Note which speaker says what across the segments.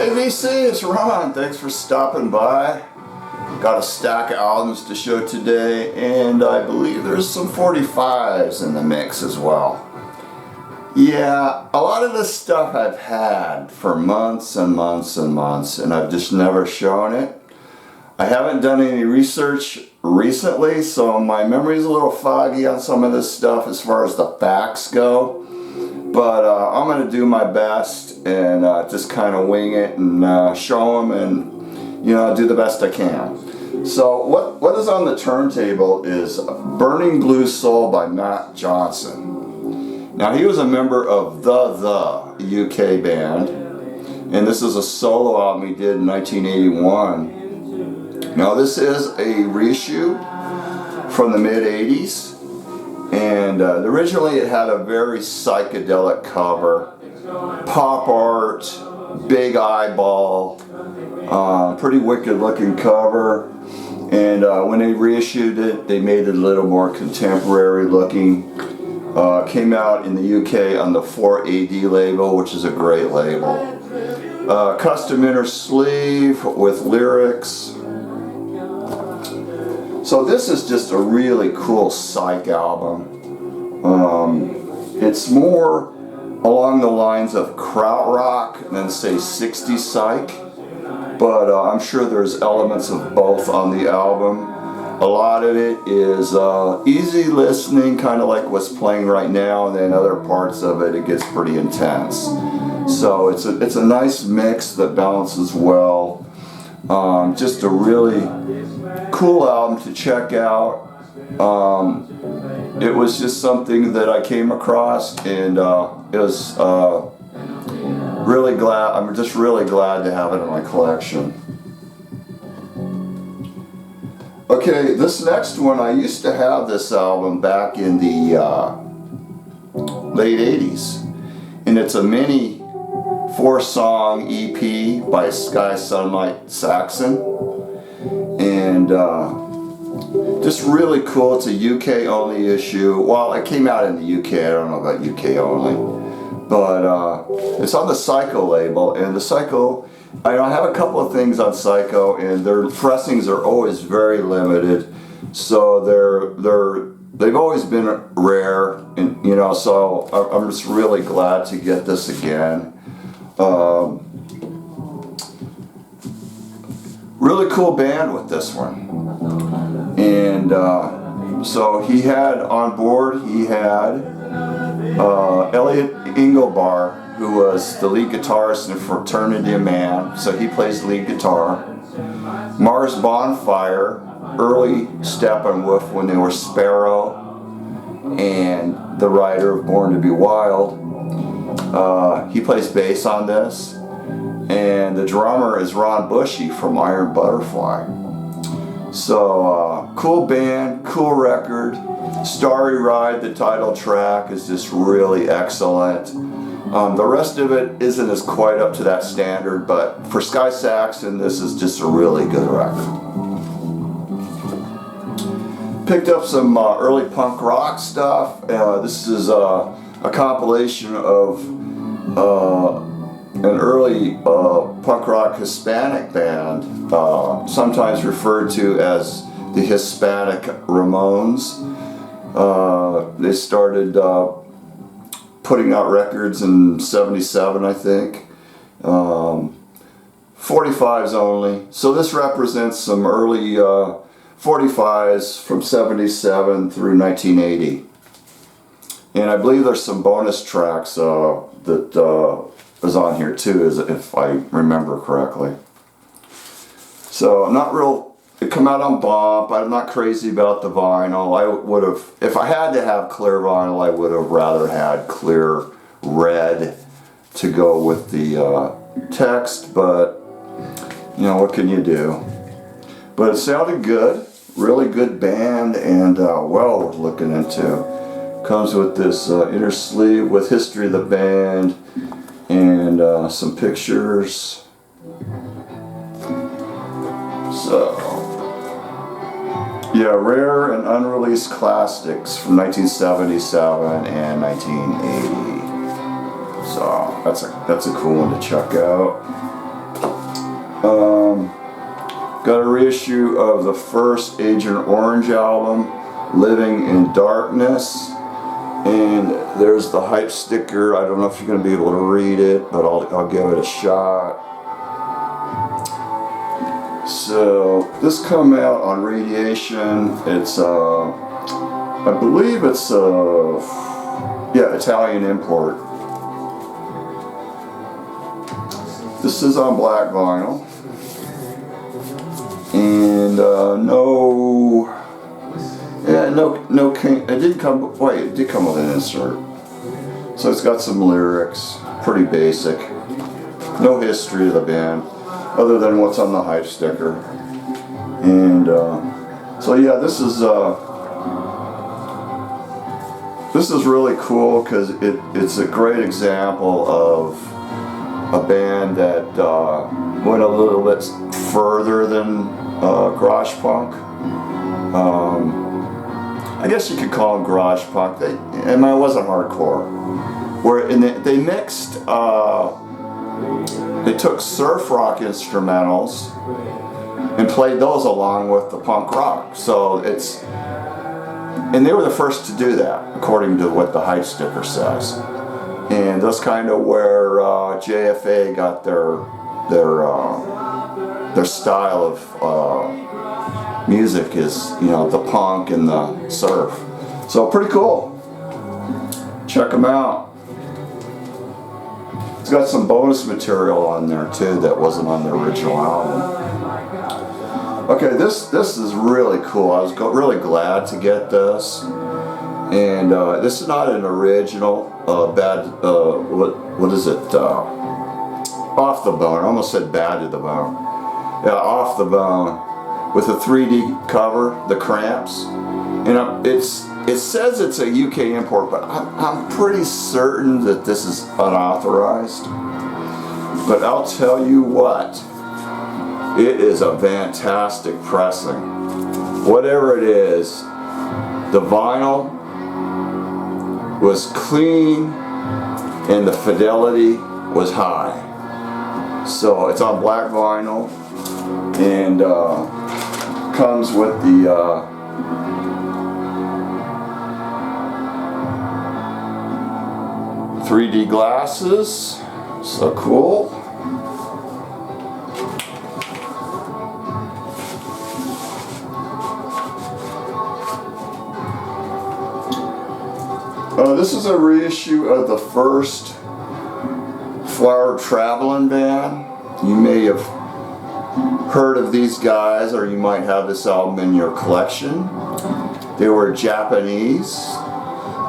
Speaker 1: Hey VC, it's Ron. Thanks for stopping by. Got a stack of albums to show today, and I believe there's some 45s in the mix as well. Yeah, a lot of this stuff I've had for months and months and months, and I've just never shown it. I haven't done any research recently, so my memory's a little foggy on some of this stuff as far as the facts go. But I'm going to do my best and just kind of wing it and show them and, do the best I can. So what is on the turntable is Burning Blue Soul by Matt Johnson. Now he was a member of the UK band, and this is a solo album he did in 1981. Now this is a reissue from the mid-80s. And originally it had a very psychedelic cover, pop art, big eyeball, pretty wicked looking cover. And when they reissued it, they made it a little more contemporary looking. Came out in the UK on the 4AD label, which is a great label. Custom inner sleeve with lyrics. So this is just a really cool psych album. It's more along the lines of krautrock than say 60s psych, but I'm sure there's elements of both on the album. A lot of it is easy listening, kind of like what's playing right now, and then other parts of it gets pretty intense. So it's a nice mix that balances well. Just a really cool album to check out. It was just something that I came across, and it was really glad. I'm just really glad to have it in my collection. Okay, this next one, I used to have this album back in the late 80s, and it's a mini 4-song EP by Sky Sunlight Saxon, and just really cool. It's a UK only issue. Well, it came out in the UK. I don't know about UK only, but it's on the Psycho label, and the Psycho, I have a couple of things on Psycho, and their pressings are always very limited, so they've always been rare, and so I'm just really glad to get this again. Really cool band with this one. And so he had on board, Elliot Engelbar, who was the lead guitarist in Fraternity of Man, so he plays lead guitar. Mars Bonfire, early Steppenwolf when they were Sparrow, and the writer of Born to Be Wild. He plays bass on this. And the drummer is Ron Bushy from Iron Butterfly. So, cool band, cool record. Starry Ride, the title track, is just really excellent. The rest of it isn't as quite up to that standard, but for Sky Saxon, this is just a really good record. Picked up some early punk rock stuff. This is a compilation of an early punk rock Hispanic band, sometimes referred to as the Hispanic Ramones. They started putting out records in '77, I think. 45s only. So this represents some early 45s from '77 through 1980. And I believe there's some bonus tracks that is on here too, if I remember correctly. So I'm not real, it come out on bump. I'm not crazy about the vinyl. I would have, if I had to have clear vinyl, I would have rather had clear red to go with the text, but what can you do? But it sounded good, really good band, and well worth looking into. Comes with this inner sleeve with history of the band, and some pictures. So, yeah, rare and unreleased classics from 1977 and 1980. So that's a cool one to check out. Got a reissue of the first Agent Orange album, Living in Darkness. And there's the hype sticker. I don't know if you're going to be able to read it, but I'll give it a shot. So this come out on Radiation. It's I believe it's yeah, Italian import. This is on black vinyl, and it did come. Wait, it did come with an insert. So it's got some lyrics, pretty basic. No history of the band, other than what's on the hype sticker. And so yeah, this is really cool because it's a great example of a band that went a little bit further than garage punk. I guess you could call them garage punk. It wasn't hardcore. They mixed. They took surf rock instrumentals and played those along with the punk rock. So and they were the first to do that, according to what the hype sticker says. And that's kind of where JFA got their style of music is, the punk and the surf. So pretty cool. Check them out. It's got some bonus material on there too that wasn't on the original album. Okay, this is really cool. I was really glad to get this. And this is not an original what is it? Off the Bone. I almost said Bad to the Bone. Yeah, Off the Bone with a 3D cover, The Cramps. And it says it's a UK import, but I'm pretty certain that this is unauthorized. But I'll tell you what, it is a fantastic pressing. Whatever it is, the vinyl was clean and the fidelity was high. So it's on black vinyl and comes with the 3D glasses. So cool. This is a reissue of the first Flower Traveling Band. You may have heard of these guys, or you might have this album in your collection. They were Japanese.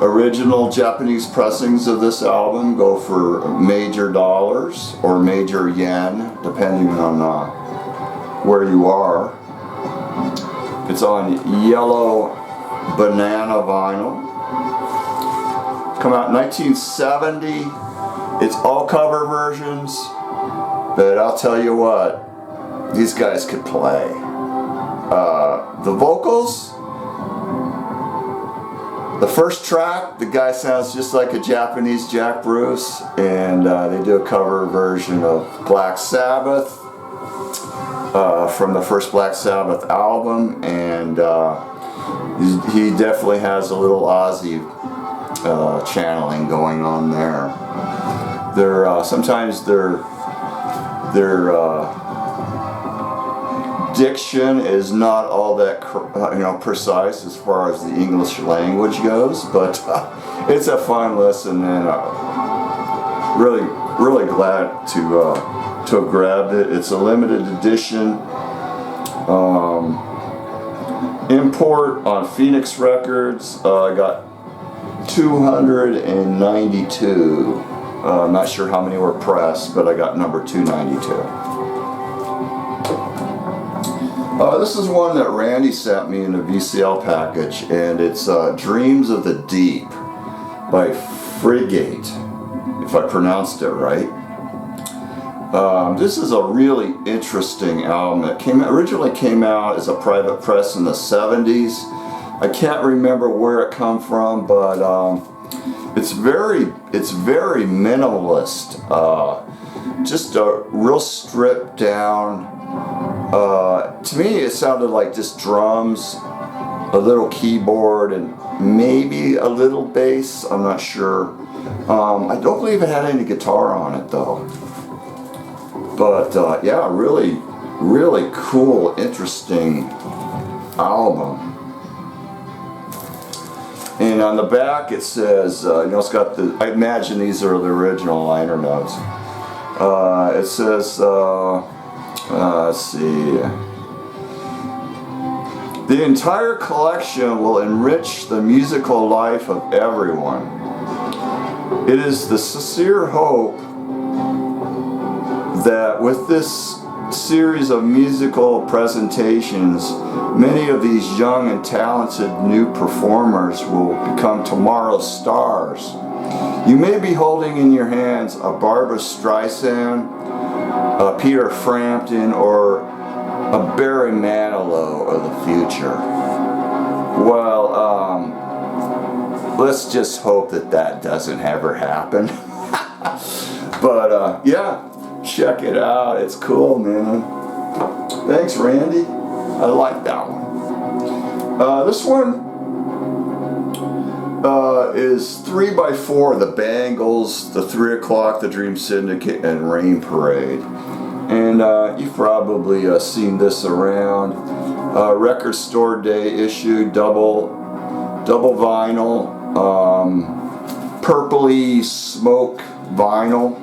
Speaker 1: Original Japanese pressings of this album go for major dollars or major yen, depending on where you are. It's on yellow banana vinyl. Come out in 1970. It's all cover versions, but I'll tell you what, these guys could play. The vocals, the first track, the guy sounds just like a Japanese Jack Bruce, and they do a cover version of Black Sabbath from the first Black Sabbath album, and he definitely has a little Ozzy channeling going on there. Sometimes their diction is not all that precise as far as the English language goes, but it's a fun listen, and really glad to have grabbed it. It's a limited edition import on Phoenix Records. I got 292. I'm not sure how many were pressed, but I got number 292. This is one that Randy sent me in a VCL package, and it's Dreams of the Deep by Frigate, if I pronounced it right. This is a really interesting album. It originally came out as a private press in the 70s. I can't remember where it come from, but it's very minimalist. just a real stripped down. To me, it sounded like just drums, a little keyboard, and maybe a little bass. I'm not sure. I don't believe it had any guitar on it though. But yeah, really, really cool, interesting album. And on the back it says, it's got the, I imagine these are the original liner notes. It says, let's see, the entire collection will enrich the musical life of everyone. It is the sincere hope that with this series of musical presentations, many of these young and talented new performers will become tomorrow's stars. You may be holding in your hands a Barbra Streisand, a Peter Frampton, or a Barry Manilow of the future. Well, let's just hope that that doesn't ever happen. But yeah, check it out. It's cool, man. Thanks, Randy. I like that one. This one is 3x4, The Bangles, The 3 O'Clock, The Dream Syndicate, and Rain Parade. And you've probably seen this around. Record Store Day issue, double vinyl, purpley smoke vinyl.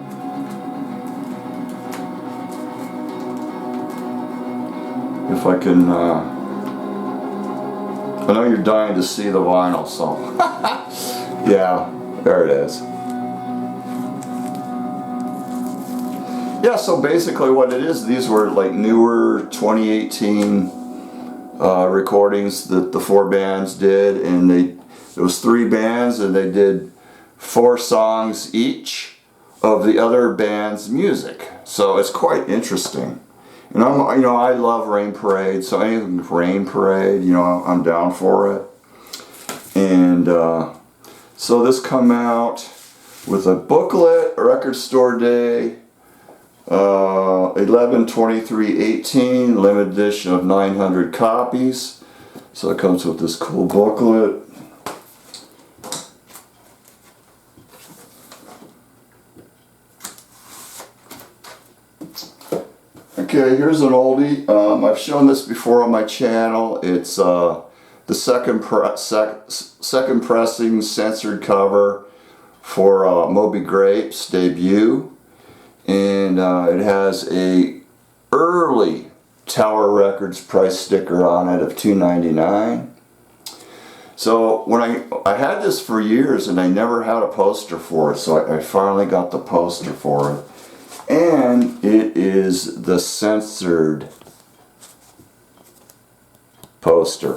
Speaker 1: If I can, I know you're dying to see the vinyl, so yeah, there it is. Yeah, so basically what it is, these were like newer 2018 recordings that the 4 bands did, and it was 3 bands, and they did 4 songs each of the other band's music. So it's quite interesting. And I love Rain Parade, so anything with Rain Parade, I'm down for it. And so this come out with a booklet, a Record Store Day, 11/23/18, limited edition of 900 copies. So it comes with this cool booklet. Okay, here's an oldie. I've shown this before on my channel. It's the second pressing censored cover for Moby Grape's debut, and it has a early Tower Records price sticker on it of $2.99. So when I had this for years and I never had a poster for it, so I finally got the poster for it. And it is the censored poster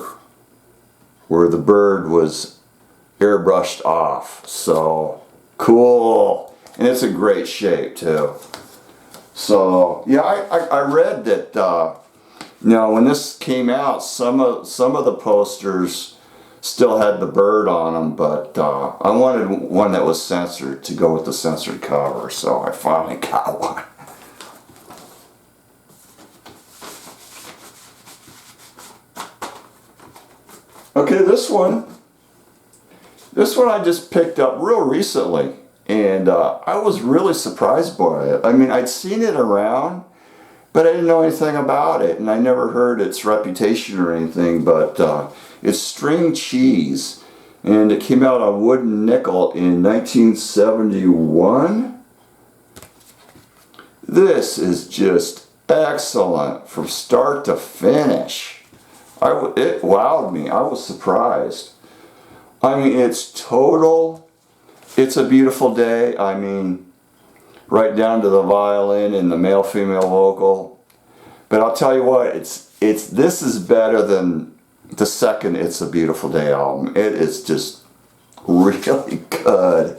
Speaker 1: where the bird was airbrushed off. So cool, and it's a great shape too. So yeah, I read that when this came out, some of the posters still had the bird on them, but I wanted one that was censored to go with the censored cover, so I finally got one. Okay, this one I just picked up real recently, and I was really surprised by it. I mean, I'd seen it around, but I didn't know anything about it, and I never heard its reputation or anything, but it's String Cheese, and it came out on wooden nickel in 1971. This is just excellent from start to finish. It wowed me. I was surprised. I mean, it's total. It's a Beautiful Day. I mean, right down to the violin and the male-female vocal. But I'll tell you what, this is better than the second It's a Beautiful Day album. It is just really good.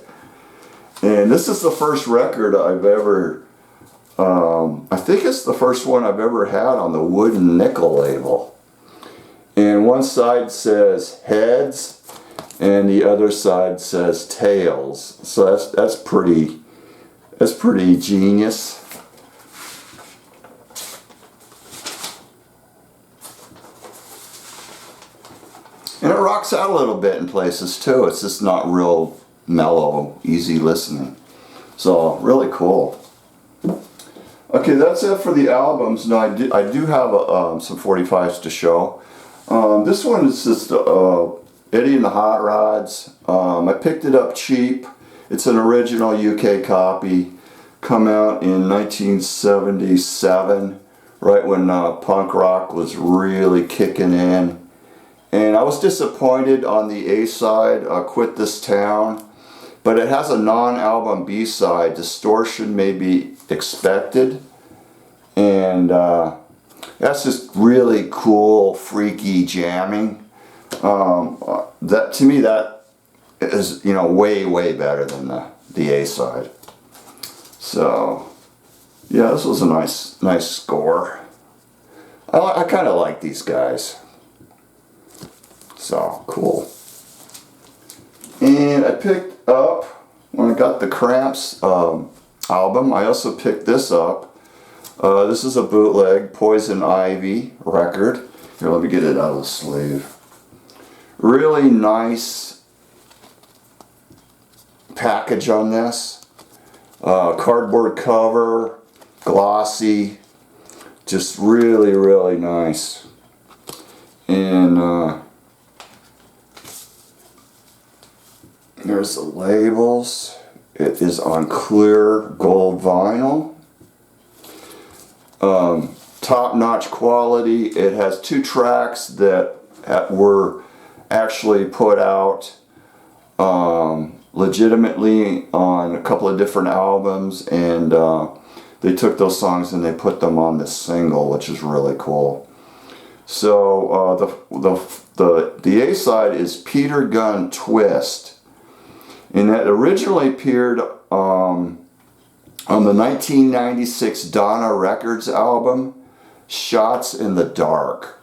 Speaker 1: And this is the first record I've ever, I think it's the first one I've ever had on the wooden nickel label. And one side says heads, and the other side says tails. So that's pretty genius. And it rocks out a little bit in places too. It's just not real mellow, easy listening. So really cool. Okay, that's it for the albums. Now I do have some 45s to show. This one is just Eddie and the Hot Rods. I picked it up cheap. It's an original UK copy. Come out in 1977, right when punk rock was really kicking in. And I was disappointed on the A side, Quit This Town. But it has a non-album B-side, Distortion May Be Expected. And that's just really cool, freaky jamming. That to me, that is, you know, way better than the A side. So yeah, this was a nice score. I kind of like these guys. So cool. And I picked up, when I got the Cramps album, I also picked this up. This is a bootleg Poison Ivy record. Here, let me get it out of the sleeve. Really nice package on this. Cardboard cover, glossy, just really nice. And there's the labels. It is on clear gold vinyl. Top-notch quality. It has 2 tracks that were actually put out legitimately on a couple of different albums, and they took those songs and they put them on this single, which is really cool. So the A side is Peter Gunn Twist. And that originally appeared on the 1996 Donna Records album, Shots in the Dark.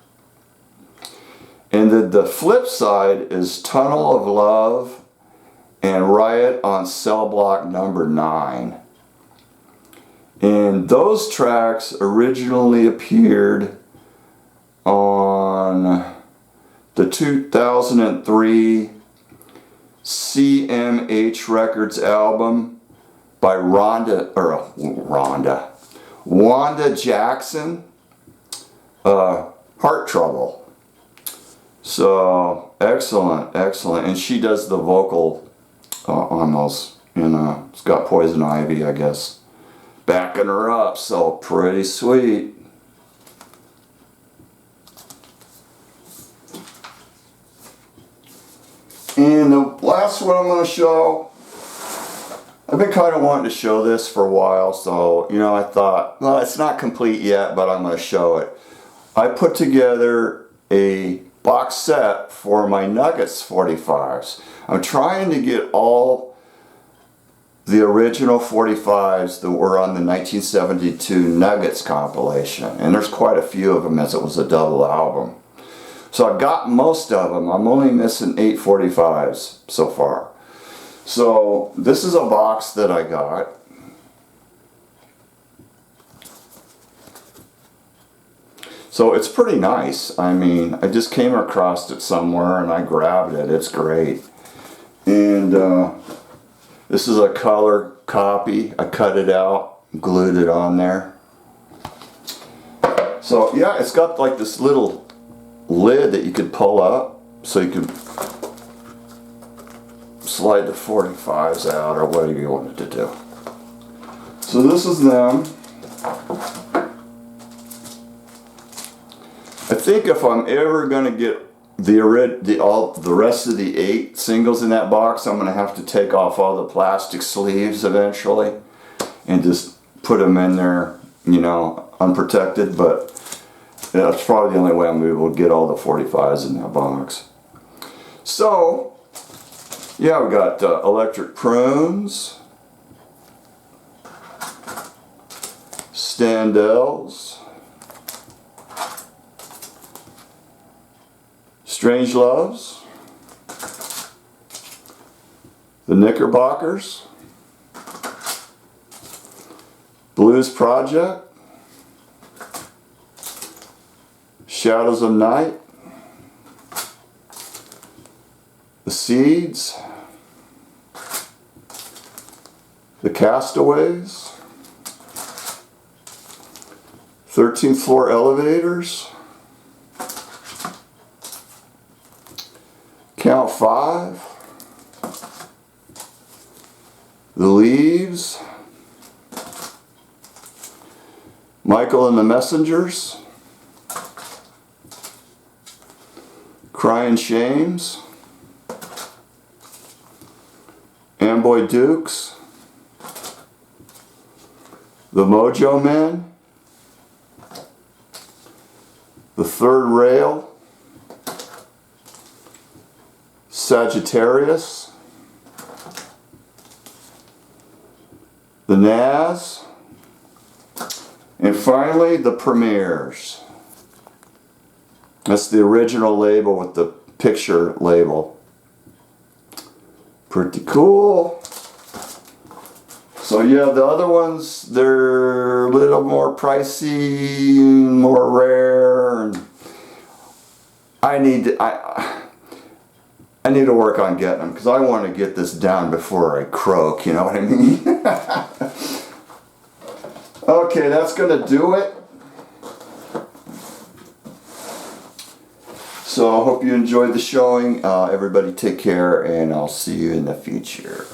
Speaker 1: And the flip side is Tunnel of Love and Riot on Cell Block Number 9. And those tracks originally appeared on the 2003 CMH Records album by Wanda Jackson, Heart Trouble. So excellent, and she does the vocal on those, and it's got Poison Ivy, I guess, backing her up, so pretty sweet. And the last one I'm going to show, I've been kind of wanting to show this for a while, so, you know, I thought, well, it's not complete yet, but I'm going to show it. I put together a box set for my Nuggets 45s. I'm trying to get all the original 45s that were on the 1972 Nuggets compilation, and there's quite a few of them as it was a double album. So I got most of them. I'm only missing 8 45s so far. So this is a box that I got. So it's pretty nice. I mean, I just came across it somewhere and I grabbed it. It's great. And this is a color copy. I cut it out, glued it on there. So yeah, it's got like this little lid that you could pull up so you could slide the 45s out or whatever you wanted to do. So this is them. I think if I'm ever going to get the rest of the 8 singles in that box, I'm going to have to take off all the plastic sleeves eventually and just put them in there, you know, unprotected, but that's probably the only way I'm going to be able to get all the 45s in that box. So, yeah, we got Electric Prunes, Standells, Strange Loves, the Knickerbockers, Blues Project, Shadows of Night, the Seeds, the Castaways, 13th Floor Elevators, Count 5, The Leaves, Michael and the Messengers, Crying Shames, Amboy Dukes, The Mojo Men, The Third Rail, Sagittarius, The Naz, and finally the Premieres. That's the original label with the picture label. Pretty cool. So yeah, the other ones, they're a little more pricey, more rare, and I need to work on getting them because I want to get this down before I croak, you know what I mean? Okay, that's gonna do it. So I hope you enjoyed the showing. Everybody take care, and I'll see you in the future.